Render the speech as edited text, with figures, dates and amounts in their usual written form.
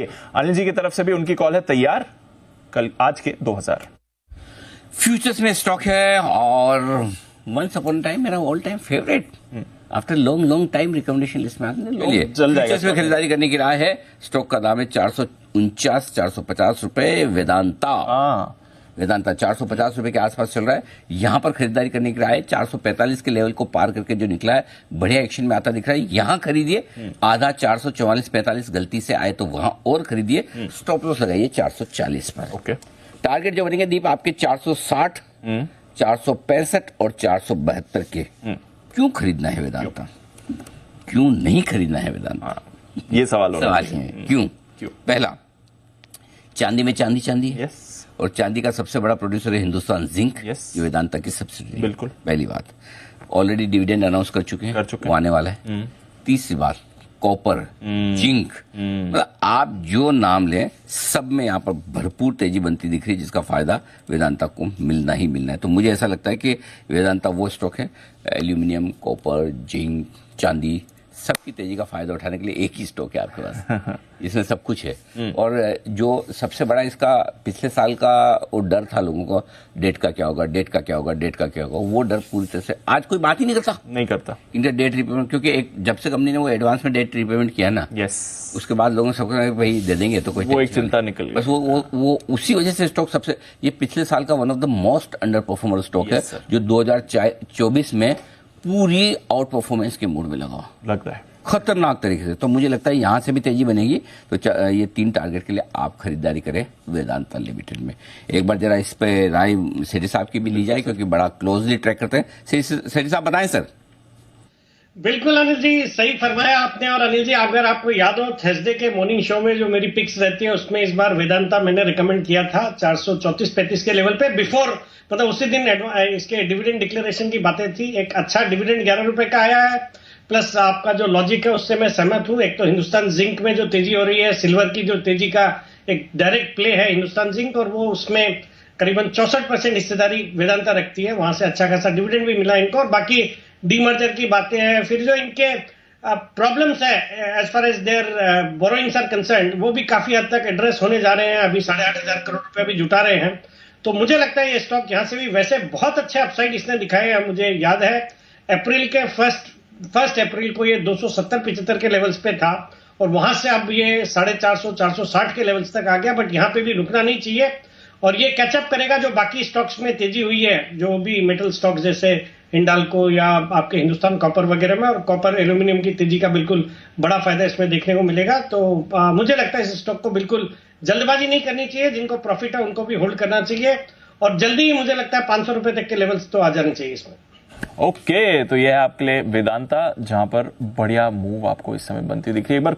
अनिल जी की तरफ से भी उनकी कॉल है तैयार कल आज के 2000 फ्यूचर्स में स्टॉक है और वंस अपॉन टाइम मेरा all time favourite after long time recommendation list में आपने ले लिया। चल जाएगा। फ्यूचर्स में खरीदारी करने की राय है। स्टॉक का दाम है 449 रुपए। वेदांता 450 रुपए के आसपास चल रहा है। यहां पर खरीदारी करने की राय है। 445 के लेवल को पार करके जो निकला है बढ़िया एक्शन में आता दिख रहा है। यहां खरीदिए। आधा 444-45 गलती से आए तो वहां और खरीदिए। स्टॉप लॉस लगाइए 440 पर। ओके। टारगेट जो बनेंगे दीप आपके 460, 465 और 472 के। क्यों खरीदना है वेदांता? क्यों नहीं खरीदना है वेदांता? ये सवाल है। क्यों? पहला, चांदी में चांदी है। यस। और चांदी का सबसे बड़ा प्रोड्यूसर है हिंदुस्तान जिंक। यस। ये वेदांता की सब्सिडी। बिल्कुल। पहली बात, ऑलरेडी डिविडेंड अनाउंस कर चुके हैं, वो आने वाला है। तीसरी बात, कॉपर, जिंक, मतलब आप जो नाम लें सब में यहाँ पर भरपूर तेजी बनती दिख रही है, जिसका फायदा वेदांता को मिलना ही मिलना है। तो मुझे ऐसा लगता है कि वेदांता वो स्टॉक है, एल्यूमिनियम, कॉपर, जिंक, चांदी, सबकी तेजी का फायदा उठाने के लिए एक ही स्टॉक है आपके पास जिसमें सब कुछ है। और जो सबसे बड़ा इसका पिछले साल का वो डर था लोगों को, डेट का क्या होगा, वो डर पूरी तरह से आज कोई बात ही नहीं करता इनका डेट रिपेमेंट, क्योंकि एक जब से कंपनी ने वो एडवांस में डेट रिपेमेंट किया ना, उसके बाद लोगों ने सबको भाई दे देंगे तो कोई वो एक चिंता निकल गई। बस वो उसी वजह से स्टॉक सबसे, ये पिछले साल का one of the most under performer stock है, जो 2024 में पूरी आउट परफॉर्मेंस के मूड में लगता है खतरनाक तरीके से। तो मुझे लगता है यहां से भी तेजी बनेगी। तो ये 3 टारगेट के लिए आप खरीदारी करें वेदांता लिमिटेड में। एक बार जरा इस पे राय सेठी साहब की भी ली जाए, क्योंकि बड़ा क्लोजली ट्रैक करते हैं। सेठी साहब बताएं सर। बिल्कुल अनिल जी, सही फरमाया आपने। और अनिल जी, अगर आपको याद हो थर्सडे के मॉर्निंग शो में जो मेरी पिक्स रहती है उसमें इस बार वेदांता मैंने रिकमेंड किया था 434-35 के लेवल पे। बिफोर मतलब उसी दिन इसके डिविडेंड डिक्लेरेशन की बातें थी। एक अच्छा डिविडेंड 11 रुपए का आया है, प्लस आपका जो लॉजिक है उससे मैं सहमत हूं। एक तो हिंदुस्तान जिंक में जो तेजी हो रही है, सिल्वर की जो तेजी का एक डायरेक्ट प्ले है हिंदुस्तान जिंक, और वो उसमें करीबन 64% हिस्सेदारी वेदांता रखती है। वहां से अच्छा खासा डिविडेंड भी मिला इनको। और बाकी डीमर्जर की बातें हैं, फिर जो इनके प्रॉब्लम्स है as far as their borrowings are concern, वो भी काफी हद तक एड्रेस होने जा रहे हैं। अभी 8,500 करोड़ रुपए भी जुटा रहे हैं। तो मुझे लगता है ये स्टॉक यहां से भी वैसे बहुत अच्छे अपसाइड इसने दिखाए हैं। मुझे याद है अप्रैल के फर्स्ट अप्रैल को ये 270-75 के लेवल्स पे था, और वहां से अब ये 450-460 के लेवल्स तक आ गया। बट यहां पे भी रुकना नहीं चाहिए, और ये कैचअप करेगा जो बाकी स्टॉक्स में तेजी हुई है, जो भी मेटल स्टॉक्स जैसे हिंडाल्को या आपके हिंदुस्तान कॉपर वगैरह में। और कॉपर एल्यूमिनियम की तेजी का बिल्कुल बड़ा फायदा इसमें देखने को मिलेगा। तो मुझे लगता है इस स्टॉक को बिल्कुल जल्दबाजी नहीं करनी चाहिए। जिनको प्रॉफिट है उनको भी होल्ड करना चाहिए, और जल्दी ही मुझे लगता है 500 रुपए तक के लेवल्स तो आ जाने चाहिए इसमें। ओके, तो यह है आपके लिए वेदांता, जहां पर बढ़िया मूव आपको इस समय बनती दिख रही है। एक बार